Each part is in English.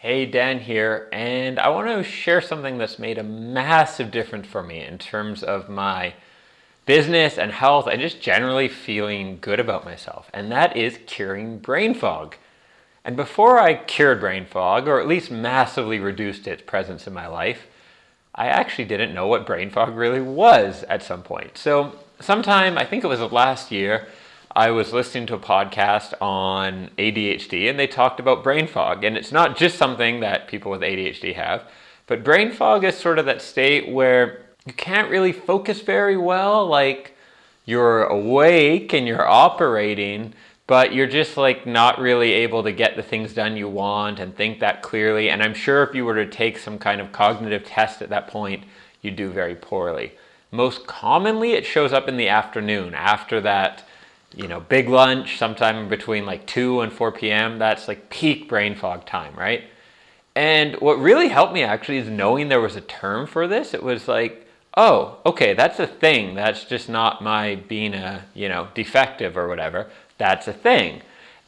Hey, Dan here, and I want to share something that's made a massive difference for me in terms of my business and health and just generally feeling good about myself, and that is curing brain fog. And before I cured brain fog, or at least massively reduced its presence in my life, I actually didn't know what brain fog really was at some point. So, sometime, I think it was last year, I was listening to a podcast on ADHD and they talked about brain fog. And it's not just something that people with ADHD have, but brain fog is sort of that state where you can't really focus very well. Like you're awake and you're operating, but you're just like not really able to get the things done you want and think that clearly. And I'm sure if you were to take some kind of cognitive test at that point, you'd do very poorly. Most commonly, it shows up in the afternoon after that, big lunch, sometime between like 2 and 4 p.m. That's like peak brain fog time, right? And what really helped me actually is knowing there was a term for this. It was like, oh, okay, that's a thing. That's just not my being a, defective or whatever. That's a thing.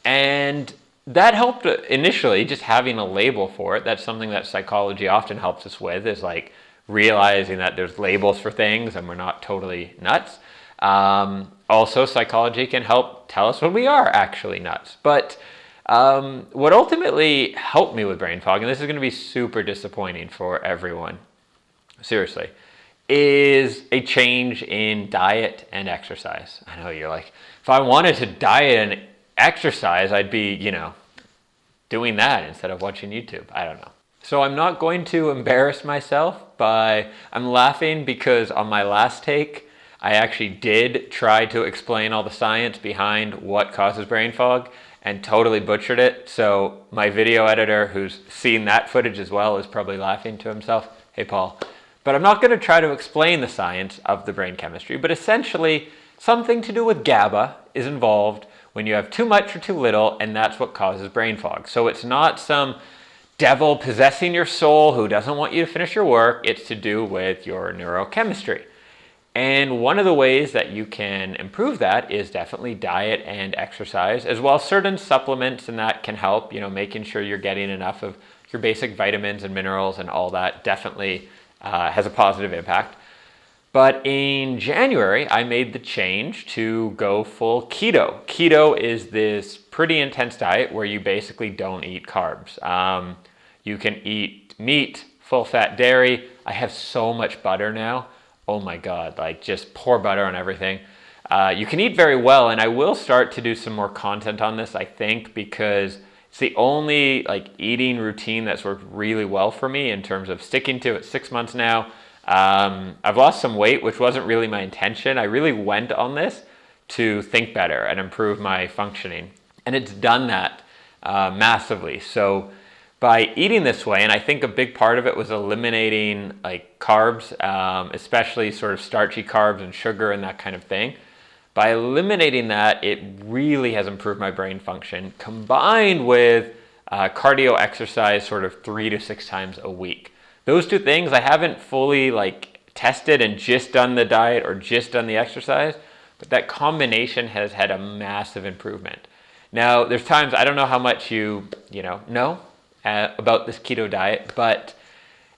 And that helped initially, just having a label for it. That's something that psychology often helps us with, is like realizing that there's labels for things and we're not totally nuts. Also, psychology can help tell us when we are actually nuts. But what ultimately helped me with brain fog, and this is going to be super disappointing for everyone, seriously, is a change in diet and exercise. I know you're like, if I wanted to diet and exercise, I'd be, doing that instead of watching YouTube. I don't know. So I'm not going to embarrass myself I'm laughing because on my last take, I actually did try to explain all the science behind what causes brain fog and totally butchered it. So my video editor, who's seen that footage as well, is probably laughing to himself. Hey, Paul. But I'm not going to try to explain the science of the brain chemistry, but essentially something to do with GABA is involved when you have too much or too little, and that's what causes brain fog. So it's not some devil possessing your soul who doesn't want you to finish your work. It's to do with your neurochemistry. And one of the ways that you can improve that is definitely diet and exercise, as well as certain supplements, and that can help, making sure you're getting enough of your basic vitamins and minerals and all that definitely has a positive impact. But in January, I made the change to go full keto. Keto is this pretty intense diet where you basically don't eat carbs. You can eat meat, full-fat dairy. I have so much butter now. Oh my God, like just pour butter on everything. You can eat very well, and I will start to do some more content on this, I think, because it's the only like eating routine that's worked really well for me in terms of sticking to it. 6 months now. I've lost some weight, which wasn't really my intention. I really went on this to think better and improve my functioning, and it's done that massively. So by eating this way, and I think a big part of it was eliminating like carbs, especially sort of starchy carbs and sugar and that kind of thing. By eliminating that, it really has improved my brain function, combined with cardio exercise sort of 3 to 6 times a week. Those two things I haven't fully like tested and just done the diet or just done the exercise, but that combination has had a massive improvement. Now, there's times, I don't know how much you know about this keto diet, but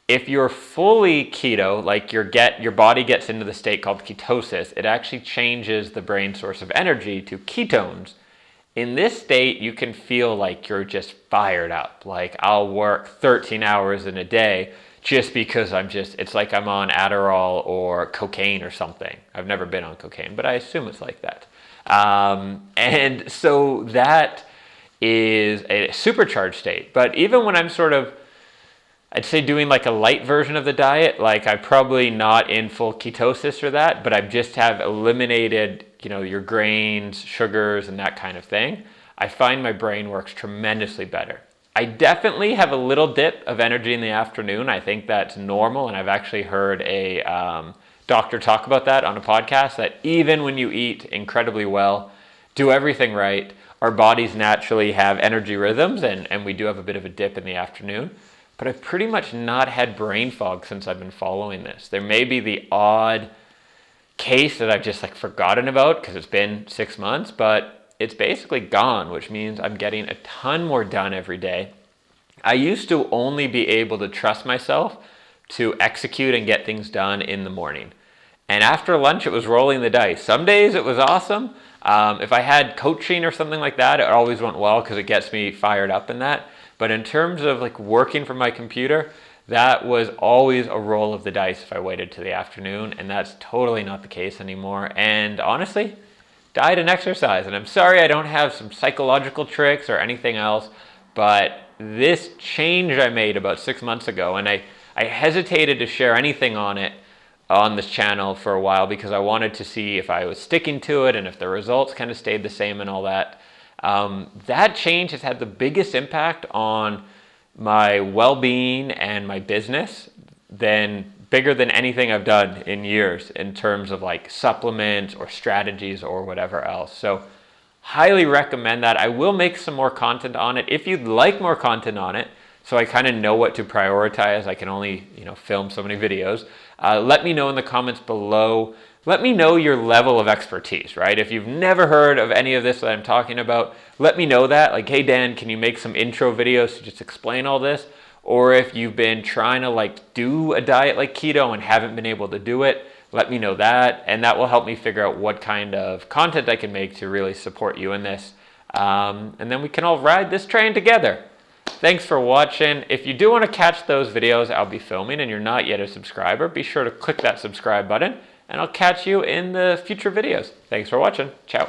if you're fully keto, like your body gets into the state called ketosis, it actually changes the brain source of energy to ketones. In this state, you can feel like you're just fired up. Like I'll work 13 hours in a day just because it's like I'm on Adderall or cocaine or something. I've never been on cocaine, but I assume it's like that. And so that is a supercharged state. But even when I'm sort of, I'd say doing like a light version of the diet, like I'm probably not in full ketosis or that, but I just have eliminated, your grains, sugars, and that kind of thing, I find my brain works tremendously better. I definitely have a little dip of energy in the afternoon. I think that's normal, and I've actually heard a doctor talk about that on a podcast, that even when you eat incredibly well, do everything right, our bodies naturally have energy rhythms, and we do have a bit of a dip in the afternoon. But I've pretty much not had brain fog since I've been following this. There may be the odd case that I've just like forgotten about because it's been 6 months, but it's basically gone, which means I'm getting a ton more done every day. I used to only be able to trust myself to execute and get things done in the morning. And after lunch, it was rolling the dice. Some days it was awesome. If I had coaching or something like that, it always went well because it gets me fired up in that. But in terms of like working from my computer, that was always a roll of the dice if I waited to the afternoon, and that's totally not the case anymore. And honestly, diet and exercise. And I'm sorry I don't have some psychological tricks or anything else, but this change I made about 6 months ago, and I hesitated to share anything on it on this channel for a while because I wanted to see if I was sticking to it and if the results kind of stayed the same and all that. That change has had the biggest impact on my well-being and my business bigger than anything I've done in years in terms of like supplements or strategies or whatever else. So highly recommend that. I will make some more content on it if you'd like more content on it, so I kind of know what to prioritize. I can only film so many videos. Let me know in the comments below. Let me know your level of expertise, right? If you've never heard of any of this that I'm talking about, let me know that. Like, hey Dan, can you make some intro videos to just explain all this? Or if you've been trying to like do a diet like keto and haven't been able to do it, let me know that. And that will help me figure out what kind of content I can make to really support you in this. And then we can all ride this train together. Thanks for watching. If you do want to catch those videos I'll be filming and you're not yet a subscriber, be sure to click that subscribe button and I'll catch you in the future videos. Thanks for watching. Ciao.